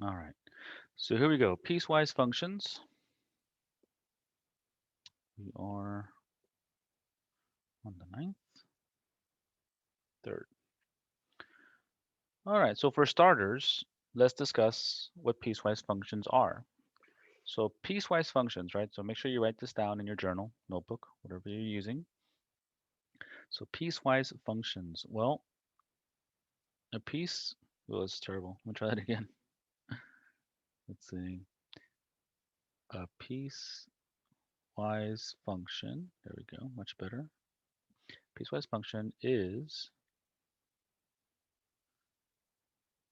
All right. So here we go. Piecewise functions. We are on the 9th, 3rd. All right. So for starters, let's discuss what piecewise functions are. So piecewise functions, right? So make sure you write this down in your journal, notebook, whatever you're using. So piecewise functions. Well, a piece, well, it's terrible. Let me try that again. Let's see. A piecewise function. There we go. Much better. Piecewise function is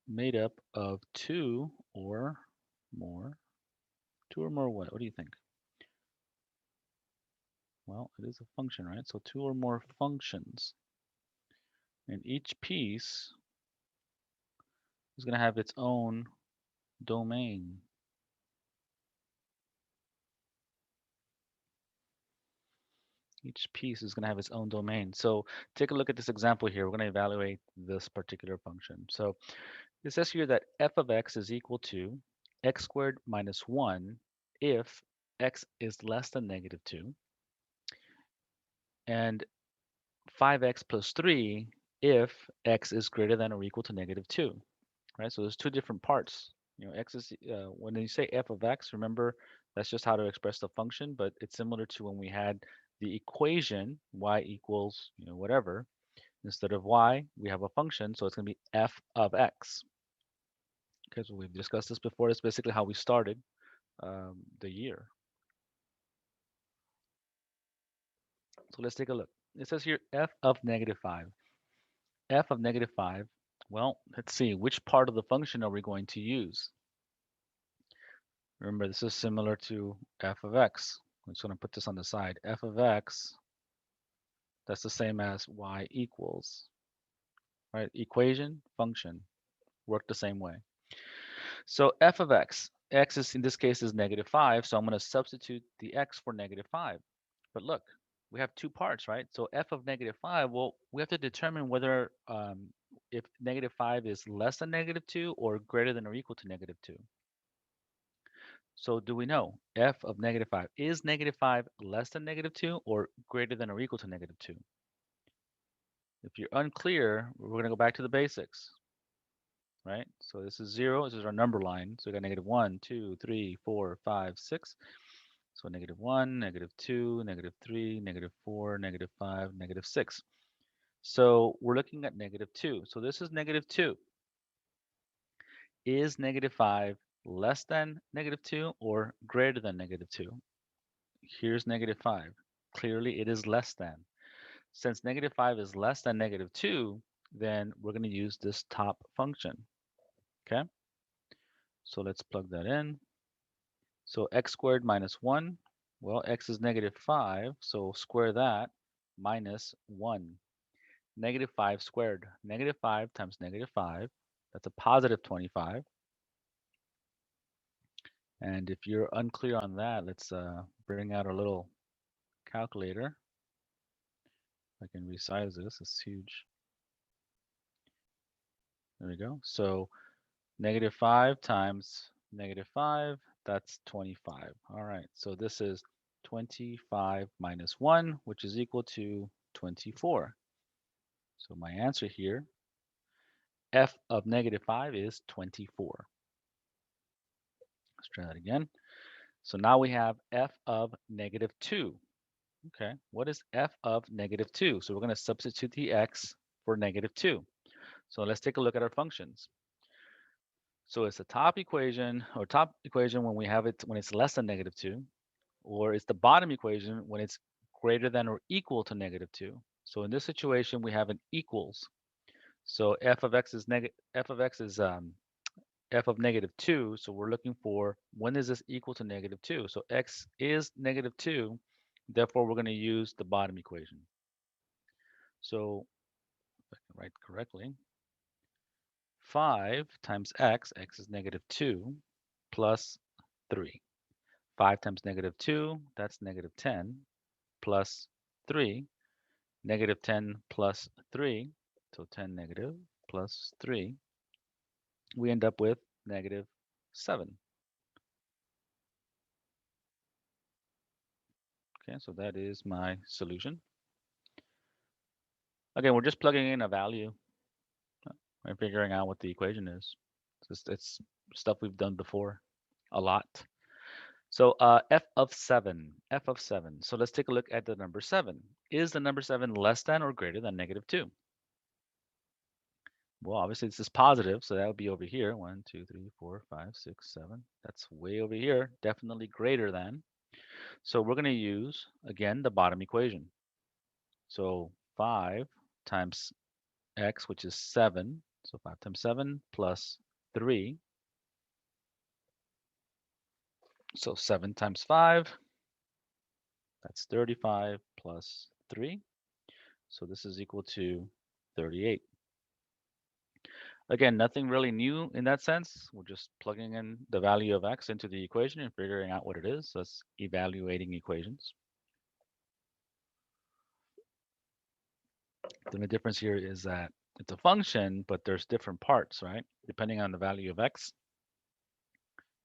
made up of more, two or more what? What do you think? Well, it is a function, right? So two or more functions. And each piece is going to have its own domain. Each piece is going to have its own domain. So take a look at this example here. We're going to evaluate this particular function. So it says here that f of x is equal to x squared minus 1 if x is less than negative 2, and 5x plus 3 if x is greater than or equal to negative 2, right? So there's two different parts. X is, when you say f of x, remember that's just how to express the function, but it's similar to when we had the equation y equals, whatever. Instead of y, we have a function, so it's going to be f of x. Okay, so we've discussed this before. It's basically how we started the year. So let's take a look. It says here f of negative 5. F of negative 5, well, let's see, which part of the function are we going to use? Remember, this is similar to f of x. I'm just going to put this on the side. F of x, that's the same as y equals, right? Equation, function, work the same way. So f of x is, in this case, is negative 5, so I'm going to substitute the x for negative 5. But look, we have two parts, right? So f of negative 5, well, we have to determine whether if negative 5 is less than negative 2 or greater than or equal to negative 2. So do we know f of negative 5? Is negative 5 less than negative 2 or greater than or equal to negative 2? If you're unclear, we're going to go back to the basics, right? So this is 0. This is our number line. So we got negative 1, 2, 3, 4, 5, 6. So negative 1, negative 2, negative 3, negative 4, negative 5, negative 6. So we're looking at negative 2. So this is negative 2. Is negative 5 less than negative 2 or greater than negative 2? Here's negative 5. Clearly, it is less than. Since negative 5 is less than negative 2, then we're going to use this top function. Okay? So let's plug that in. So x squared minus 1. Well, x is negative 5, so square that, minus 1. Negative 5 squared. Negative 5 times negative 5, that's a positive 25. And if you're unclear on that, let's bring out our little calculator. I can resize this, it's huge. There we go. So negative 5 times negative 5, that's 25. All right, so this is 25 minus 1, which is equal to 24. So my answer here, f of negative 5 is 24. Let's try that again. So now we have f of negative 2. Okay, what is f of negative 2? So we're going to substitute the x for negative 2. So let's take a look at our functions. So it's the top equation, or top equation when we have it when it's less than negative 2, or it's the bottom equation when it's greater than or equal to negative 2. So in this situation, we have an equals. So f of x is f of negative 2. So we're looking for when is this equal to negative 2? So x is negative 2. Therefore, we're going to use the bottom equation. So if I can write correctly, 5 times x is negative 2, plus 3. 5 times negative 2, that's negative 10, plus 3. Negative 10 plus 3, so 10 negative plus 3. We end up with negative 7. Okay, so that is my solution. Again, we're just plugging in a value and figuring out what the equation is. It's stuff we've done before a lot. So f of 7, f of 7. So let's take a look at the number 7. Is the number 7 less than or greater than negative 2? Well, obviously this is positive, so that would be over here. 1, 2, 3, 4, 5, 6, 7. That's way over here, definitely greater than. So we're going to use, again, the bottom equation. So 5 times x, which is 7. So 5 times 7 plus 3. So 7 times 5, that's 35 plus 3. So this is equal to 38. Again, nothing really new in that sense. We're just plugging in the value of x into the equation and figuring out what it is. So that's evaluating equations. The only difference here is that it's a function, but there's different parts, right? Depending on the value of x,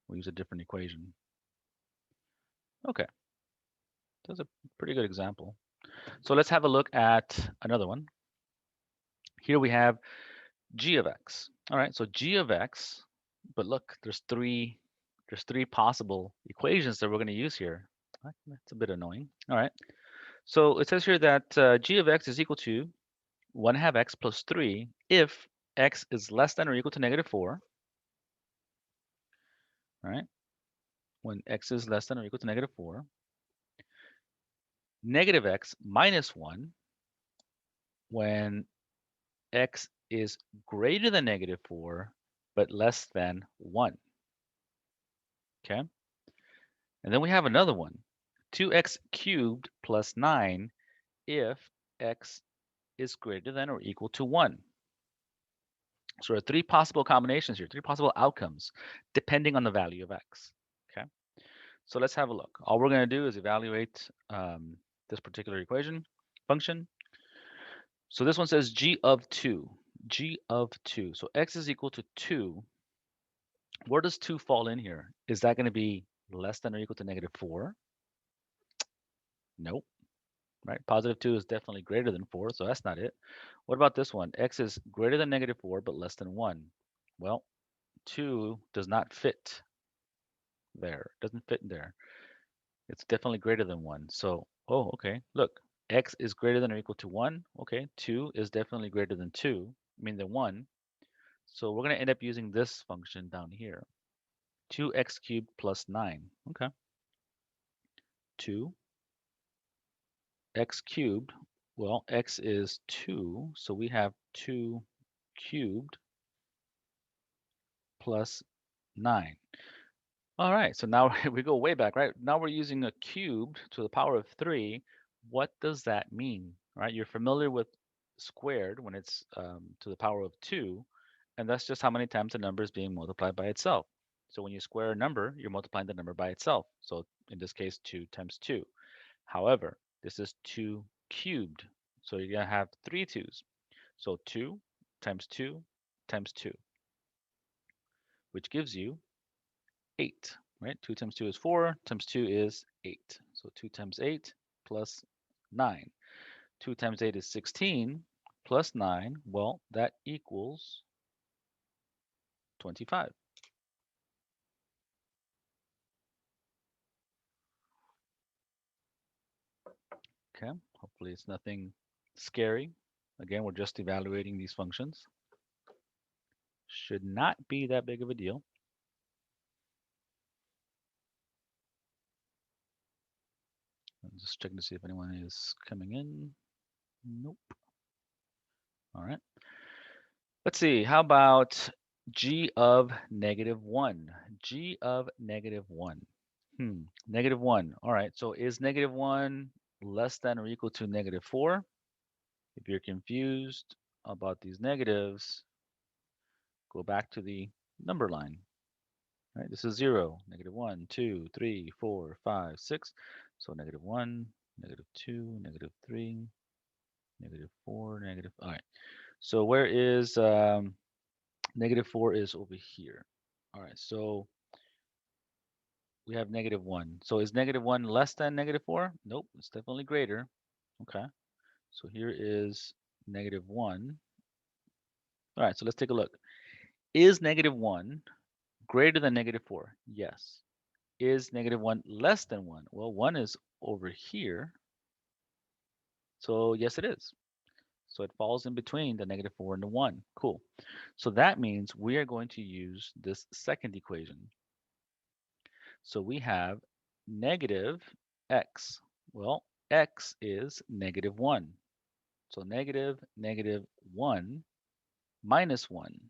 we use a different equation. Okay, that's a pretty good example. So let's have a look at another one. Here we have g of x. All right, so g of x, but look, there's three possible equations that we're going to use here. That's a bit annoying. All right, so it says here that g of x is equal to 1 half x plus 3 if x is less than or equal to negative 4. All right, when x is less than or equal to negative 4. Negative x minus 1 when x is greater than negative 4 but less than 1. Okay, and then we have another one, 2x cubed plus 9 if x is greater than or equal to 1. So there are three possible combinations here, three possible outcomes, depending on the value of x. Okay, so let's have a look. All we're going to do is evaluate this particular equation function. So this one says g of 2, g of 2. So x is equal to 2. Where does 2 fall in here? Is that going to be less than or equal to negative 4? Nope. Right? Positive 2 is definitely greater than 4, so that's not it. What about this one? X is greater than negative 4, but less than 1. Well, 2 does not fit there. It doesn't fit in there. It's definitely greater than 1. So, oh, okay. Look, x is greater than or equal to 1. Okay, 2 is definitely greater than 2, I mean than 1. So we're going to end up using this function down here. 2x cubed plus 9. Okay. 2 x cubed, well, x is 2, so we have 2 cubed plus 9. All right, so now we go way back, right? Now we're using a cubed to the power of 3. What does that mean, right? You're familiar with squared when it's to the power of 2, and that's just how many times the number is being multiplied by itself. So when you square a number, you're multiplying the number by itself. So in this case, 2 times 2. However, this is 2 cubed. So you're going to have 3 2's. So 2 times 2 times 2, which gives you 8, right? 2 times 2 is 4, times 2 is 8. So 2 times 8 plus 9. 2 times 8 is 16 plus 9. Well, that equals 25. Okay, hopefully it's nothing scary. Again, we're just evaluating these functions. Should not be that big of a deal. I'm just checking to see if anyone is coming in. Nope. All right. Let's see. How about g of negative 1? G of negative 1. Negative 1. All right. So is negative 1 less than or equal to negative 4? If you're confused about these negatives, go back to the number line. Right? This is 0, negative 1, 2, 3, 4, 5, 6. So negative 1, negative 2, negative 3, negative 4, negative. All right. So where is negative 4 is over here. All right. So We have negative 1. So is negative 1 less than negative 4? Nope, it's definitely greater. Okay, so here is negative 1. All right, so let's take a look. Is negative 1 greater than negative 4? Yes. Is negative 1 less than 1? Well, 1 is over here, so yes, it is. So it falls in between the negative 4 and the 1. Cool. So that means we are going to use this second equation. So we have negative x. Well, x is negative 1. So negative, negative 1 minus 1.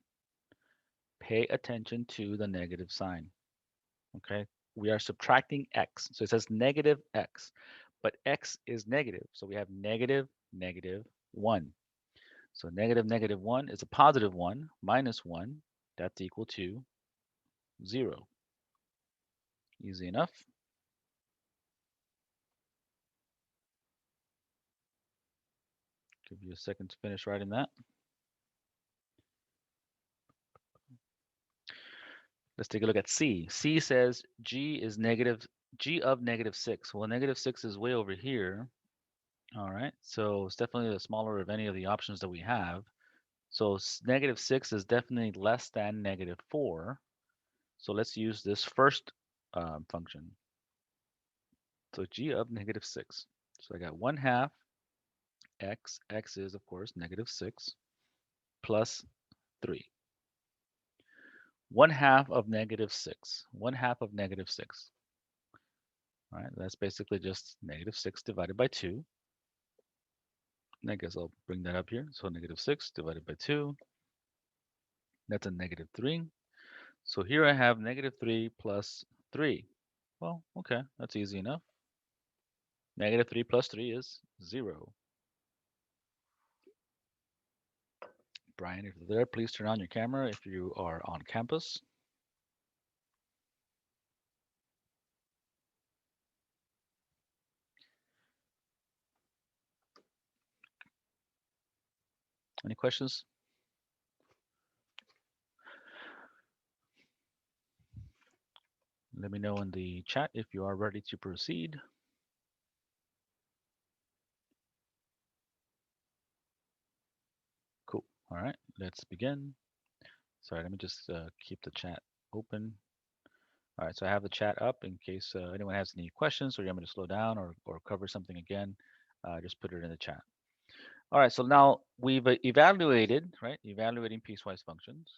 Pay attention to the negative sign. Okay, we are subtracting x. So it says negative x, but x is negative. So we have negative, negative 1. So negative, negative 1 is a positive 1 minus 1. That's equal to 0. Easy enough. Give you a second to finish writing that. Let's take a look at C. C says g is negative, g of negative 6. Well, negative 6 is way over here. All right, so it's definitely the smaller of any of the options that we have. So negative 6 is definitely less than negative 4. So let's use this first function. So g of negative 6. So I got 1 half x. X is, of course, negative 6 plus 3. 1 half of negative 6. 1 half of negative 6. All right, that's basically just negative 6 divided by 2. And I guess I'll bring that up here. So negative 6 divided by 2. That's a negative 3. So here I have negative 3 plus 3. Well, okay, that's easy enough. Negative 3 plus 3 is 0. Brian, if you're there, please turn on your camera if you are on campus. Any questions? Let me know in the chat if you are ready to proceed. Cool. All right, let's begin. Sorry, let me just keep the chat open. All right, so I have the chat up in case anyone has any questions or you want me to slow down or cover something again, just put it in the chat. All right, so now we've evaluated, right? Evaluating piecewise functions.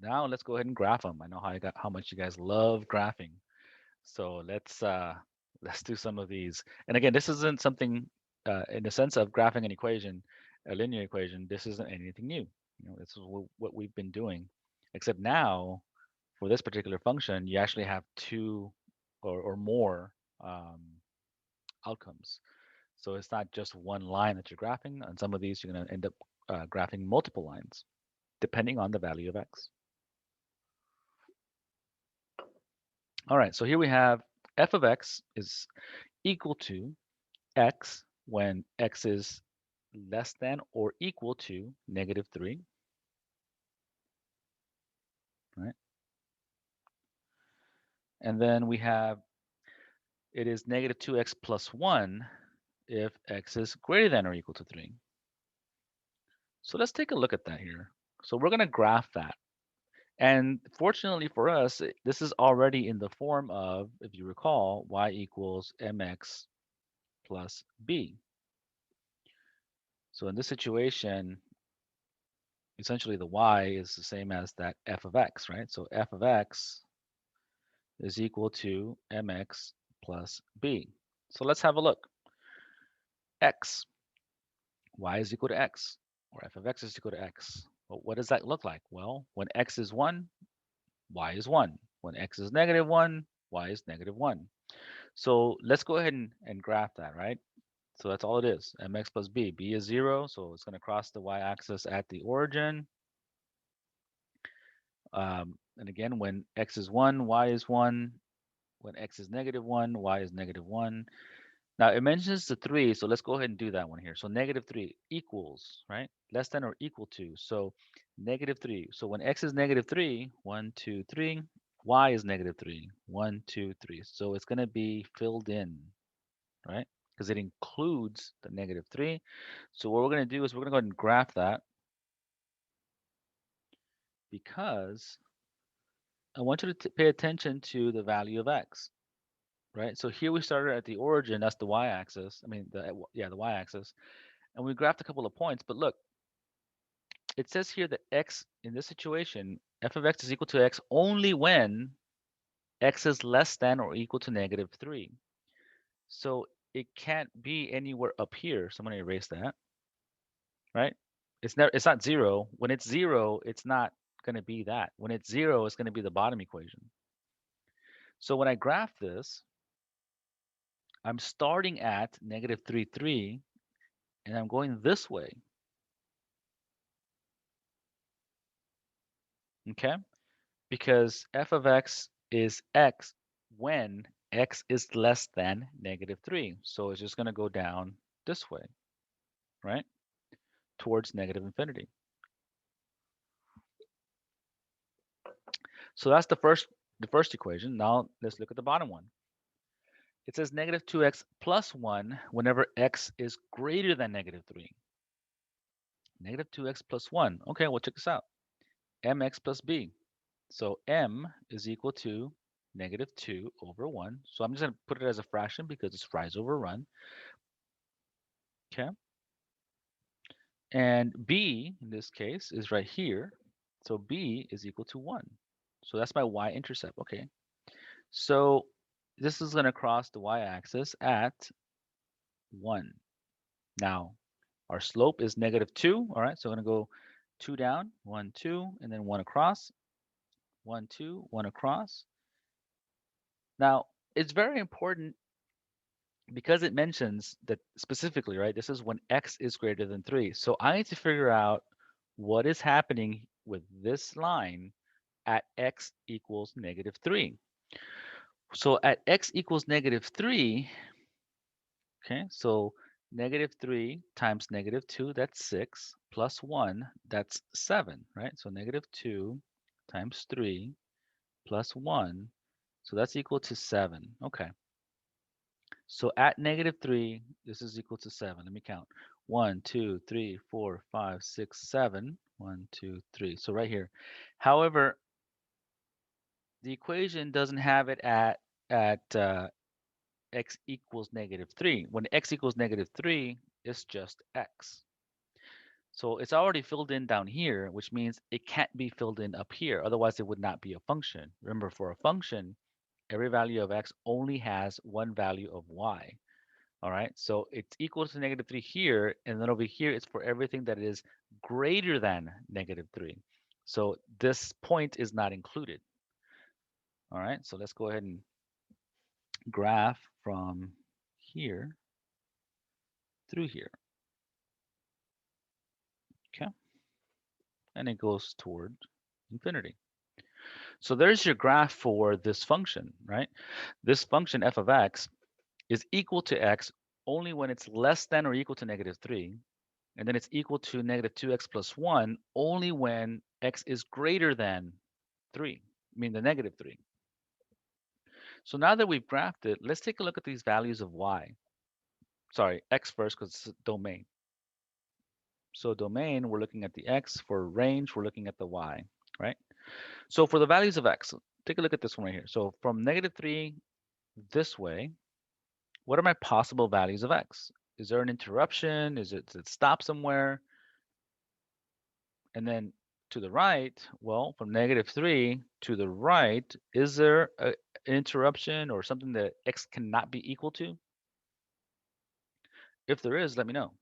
Now let's go ahead and graph them. I know how much you guys love graphing. So let's do some of these. And again, this isn't something in the sense of graphing an equation, a linear equation. This isn't anything new. You know, this is what we've been doing, except now for this particular function, you actually have two or more um, outcomes. So it's not just one line that you're graphing. On some of these, you're going to end up graphing multiple lines, depending on the value of x. All right, so here we have f of x is equal to x when x is less than or equal to negative 3, right? And then we have it is negative 2x plus 1 if x is greater than or equal to 3. So let's take a look at that here. So we're going to graph that. And fortunately for us, this is already in the form of, if you recall, y equals mx plus b. So in this situation, essentially the y is the same as that f of x, right? So f of x is equal to mx plus b. So let's have a look. X, y is equal to x, or f of x is equal to x. Well, what does that look like? Well, when x is 1, y is 1. When x is negative 1, y is negative 1. So let's go ahead and graph that, right? So that's all it is, mx plus b. B is 0, so it's going to cross the y-axis at the origin. And again, when x is 1, y is 1. When x is negative 1, y is negative 1. Now it mentions the 3, so let's go ahead and do that one here. So negative 3 equals, right? Less than or equal to. So negative 3. So when x is negative 3, 1, 2, 3. Y is negative 3. 1, 2, 3. So it's going to be filled in, right? Because it includes the negative 3. So what we're going to do is we're going to go ahead and graph that because I want you to pay attention to the value of x, right? So here we started at the origin, that's the y-axis. I mean, the y-axis. And we graphed a couple of points, but look, it says here that x, in this situation, f of x is equal to x only when x is less than or equal to negative 3. So it can't be anywhere up here. So I'm going to erase that, right? It's not 0. When it's 0, it's not going to be that. When it's 0, it's going to be the bottom equation. So when I graph this, I'm starting at negative 3, 3, and I'm going this way, okay? Because f of x is x when x is less than negative 3. So it's just going to go down this way, right? Towards negative infinity. So that's the first equation. Now let's look at the bottom one. It says negative 2x plus 1 whenever x is greater than negative 3. Negative 2x plus 1. Okay, well, check this out. mx plus b. So m is equal to negative 2 over 1. So I'm just going to put it as a fraction because it's rise over run. Okay. And b, in this case, is right here. So b is equal to 1. So that's my y-intercept. Okay. So this is going to cross the y-axis at 1. Now, our slope is negative 2. All right, so I'm going to go 2 down, 1, 2, and then 1 across, 1, 2, 1 across. Now, it's very important because it mentions that specifically, right, this is when x is greater than 3. So I need to figure out what is happening with this line at x equals negative 3. So at x equals negative 3, okay, so negative 3 times negative 2, that's 6, plus 1, that's 7, right? So negative 2 times 3 plus 1, so that's equal to 7. Okay. So at negative 3, this is equal to 7. Let me count. 1, 2, 3, 4, 5, 6, 7. 1, 2, 3. So right here. However, the equation doesn't have it at x equals negative 3. When x equals negative 3, it's just x. So it's already filled in down here, which means it can't be filled in up here. Otherwise, it would not be a function. Remember, for a function, every value of x only has one value of y. All right, so it's equal to negative 3 here, and then over here, it's for everything that is greater than negative 3. So this point is not included. All right, so let's go ahead and graph from here through here. Okay, and it goes toward infinity. So there's your graph for this function, right? This function f of x is equal to x only when it's less than or equal to negative 3. And then it's equal to negative 2x plus 1 only when x is greater than 3, I mean the negative 3. So now that we've graphed it, let's take a look at these values of y. Sorry, x first because it's domain. So domain, we're looking at the x. For range, we're looking at the y, right? So for the values of x, take a look at this one right here. So from negative 3 this way, what are my possible values of x? Is there an interruption? Does it stop somewhere? And then to the right, well, from negative 3 to the right, is there an interruption or something that x cannot be equal to? If there is, let me know.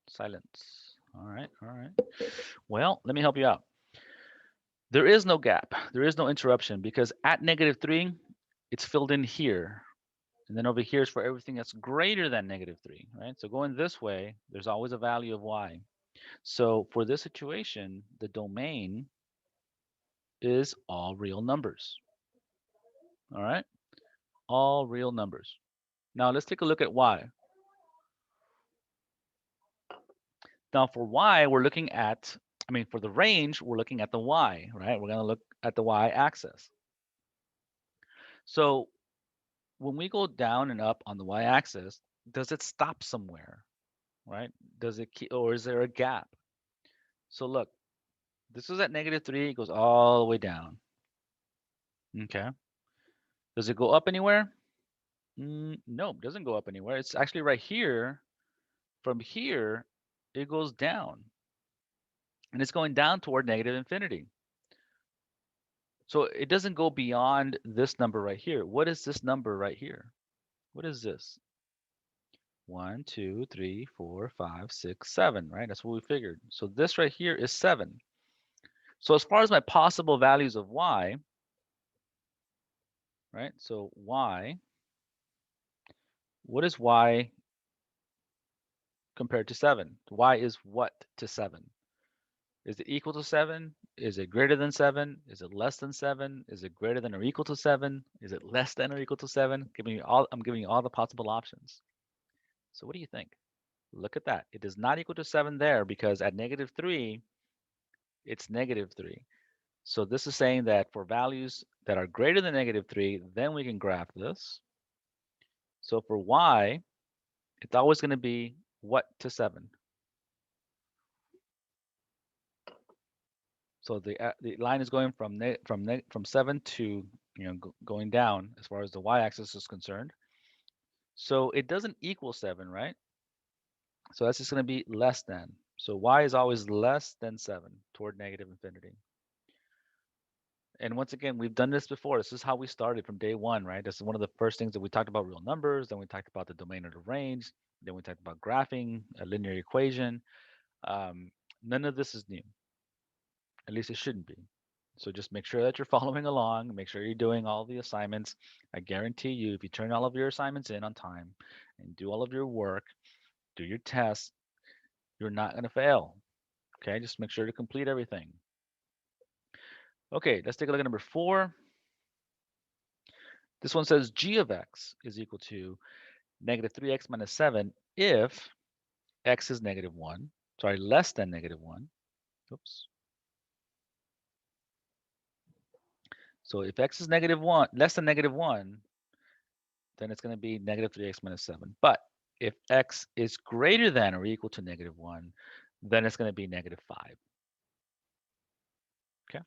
Silence. All right, all right. Well, let me help you out. There is no gap. There is no interruption because at negative 3, it's filled in here. And then over here is for everything that's greater than negative 3, right? So going this way, there's always a value of y. So for this situation, the domain is all real numbers. All right? All real numbers. Now let's take a look at y. Now for y, we're looking at, for the range, we're looking at the y, right? We're going to look at the y-axis. So when we go down and up on the y-axis, does it stop somewhere, right? Does it keep, or is there a gap? So look, this is at -3, it goes all the way down. Okay. Does it go up anywhere? No, it doesn't go up anywhere. It's actually right here. From here, it goes down. And it's going down toward negative infinity. So it doesn't go beyond this number right here. What is this number right here? What is this? 1, 2, 3, 4, 5, 6, 7, right? That's what we figured. So this right here is 7. So as far as my possible values of y, right? So y, what is y compared to 7? Y is what to 7? Is it equal to 7? Is it greater than 7? Is it less than 7? Is it greater than or equal to 7? Is it less than or equal to 7? I'm giving you all the possible options. So what do you think? Look at that. It is not equal to 7 there because at -3, it's -3. So this is saying that for values that are greater than -3, then we can graph this. So for y, it's always going to be what to 7? So the line is going from 7 to going down as far as the y-axis is concerned. So it doesn't equal 7, right? So that's just going to be less than. So y is always less than 7 toward negative infinity. And once again, we've done this before. This is how we started from day one, right? This is one of the first things that we talked about real numbers. Then we talked about the domain of the range. Then we talked about graphing, a linear equation. None of this is new. At least it shouldn't be. So just make sure that you're following along. Make sure you're doing all the assignments. I guarantee you, if you turn all of your assignments in on time and do all of your work, do your tests, you're not going to fail. Okay, just make sure to complete everything. Okay, let's take a look at number 4. This one says g of x is equal to -3x minus 7 if x is -1, sorry, less than -1. Oops. So if x is -1, less than -1, then it's going to be -3x minus 7. But if x is greater than or equal to -1, then it's going to be -5. Okay.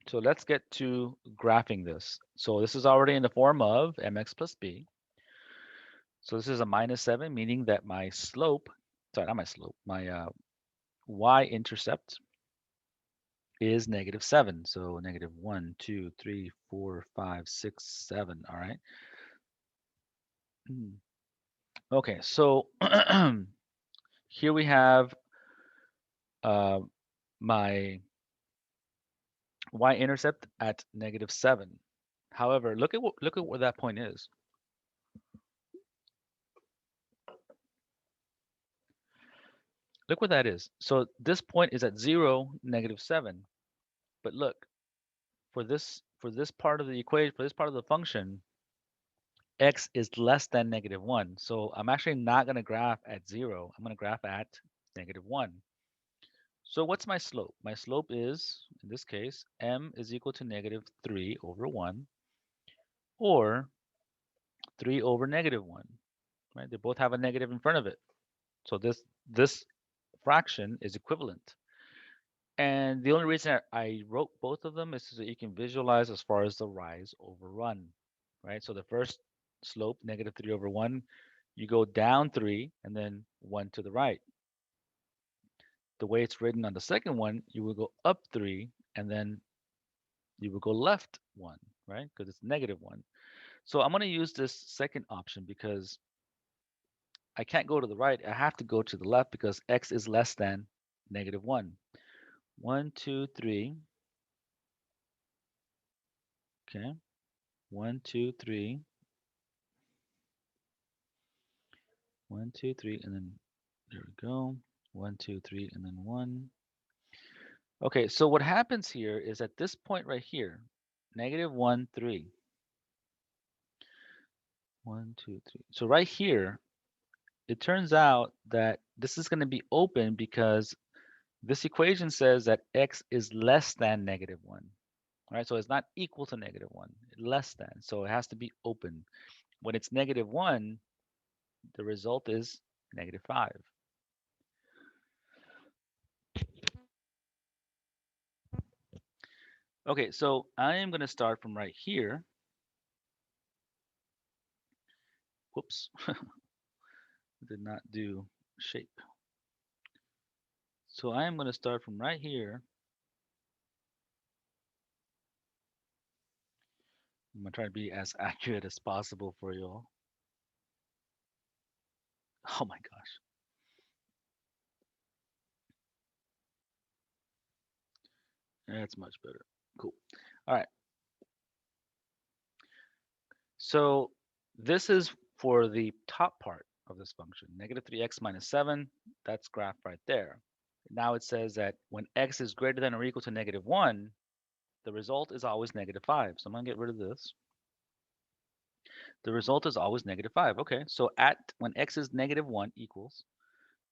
So let's get to graphing this. So this is already in the form of mx plus b. So this is a -7, meaning that my slope, sorry, not my slope, my y-intercept is -7. So -1, 2, 3, 4, 5, 6, 7. All right. Okay, so here we have uh, my y-intercept at -7. However, look at where that point is. Look where that is. So this point is at 0, -7. But look, for this part of the equation, for this part of the function, x is less than -1. So I'm actually not going to graph at 0. I'm going to graph at -1. So what's my slope? My slope is, in this case, m is equal to -3 over 1, or 3 over -1, right? They both have a negative in front of it. So this fraction is equivalent. And the only reason I wrote both of them is so that you can visualize as far as the rise over run, right? So the first slope, -3 over 1, you go down 3 and then 1 to the right. The way it's written on the second one, you will go up 3 and then you will go left 1, right? Because it's -1. So I'm going to use this second option because I can't go to the right. I have to go to the left because x is less than -1. 1, 2, 3. Okay. 1, 2, 3. 1, 2, 3, and then there we go. 1, 2, 3, and then 1. Okay, so what happens here is at this point right here, -1, 3. 1, 2, 3. So right here, it turns out that this is going to be open because this equation says that x is less than -1. Right? So it's not equal to -1, less than. So it has to be open. When it's -1, the result is -5. Okay, so I am going to start from right here. Whoops, did not do shape. So I am going to start from right here. I'm going to try to be as accurate as possible for you all. Oh my gosh. That's much better. Cool. All right. So this is for the top part of this function, -3x minus 7. That's graph right there. Now it says that when x is greater than or equal to -1, the result is always -5. So I'm going to get rid of this. The result is always -5. Okay, so when x is -1 equals,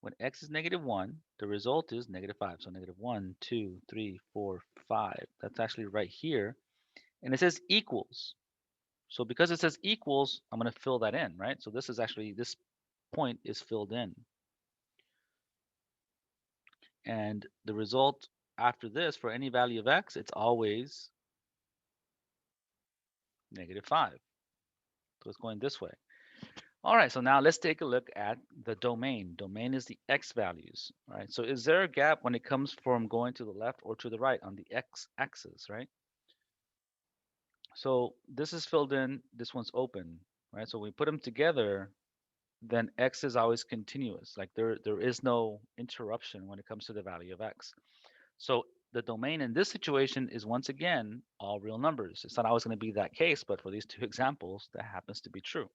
when x is -1, the result is -5. So -1, 2, 3, 4, 5. That's actually right here. And it says equals. So because it says equals, I'm going to fill that in, right? So this is actually, this point is filled in. And the result after this, for any value of x, it's always -5. So it's going this way. All right, so now let's take a look at the domain. Domain is the x values, right? So is there a gap when it comes from going to the left or to the right on the x-axis, right? So this is filled in, this one's open, right? So we put them together, then x is always continuous. Like there is no interruption when it comes to the value of x. So the domain in this situation is once again all real numbers. It's not always going to be that case, but for these two examples, that happens to be true.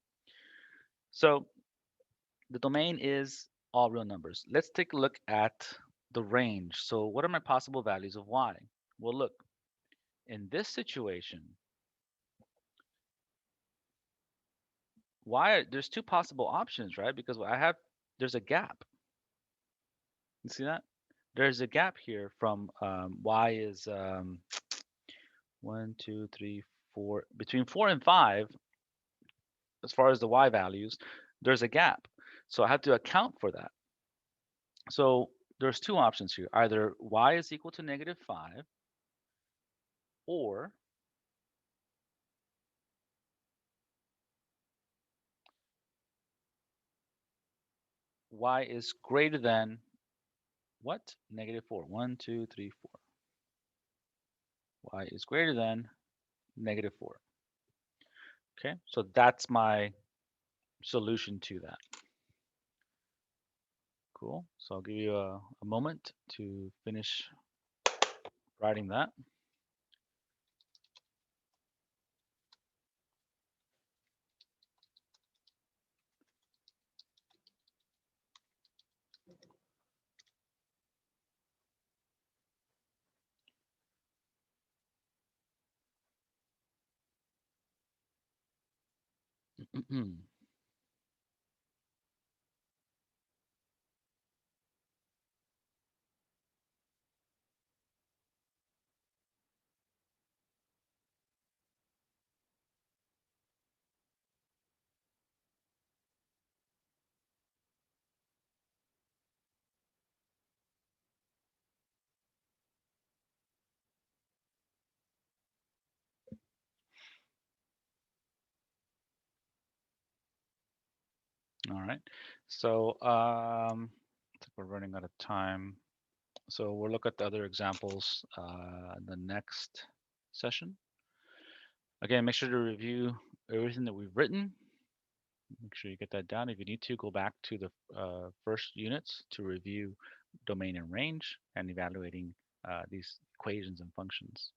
So the domain is all real numbers. Let's take a look at the range. So what are my possible values of y? Well, look, in this situation, there's two possible options, right? Because there's a gap. You see that? There's a gap here from y is 1, 2, 3, 4, between 4 and 5, as far as the y values, there's a gap. So I have to account for that. So there's two options here. Either y is equal to -5, or y is greater than what? -4. 1, 2, 3, 4. Y is greater than -4. Okay, so that's my solution to that. Cool. So I'll give you a moment to finish writing that. All right. So I think we're running out of time. So we'll look at the other examples in the next session. Again, make sure to review everything that we've written. Make sure you get that down. If you need to, go back to the first units to review domain and range and evaluating these equations and functions.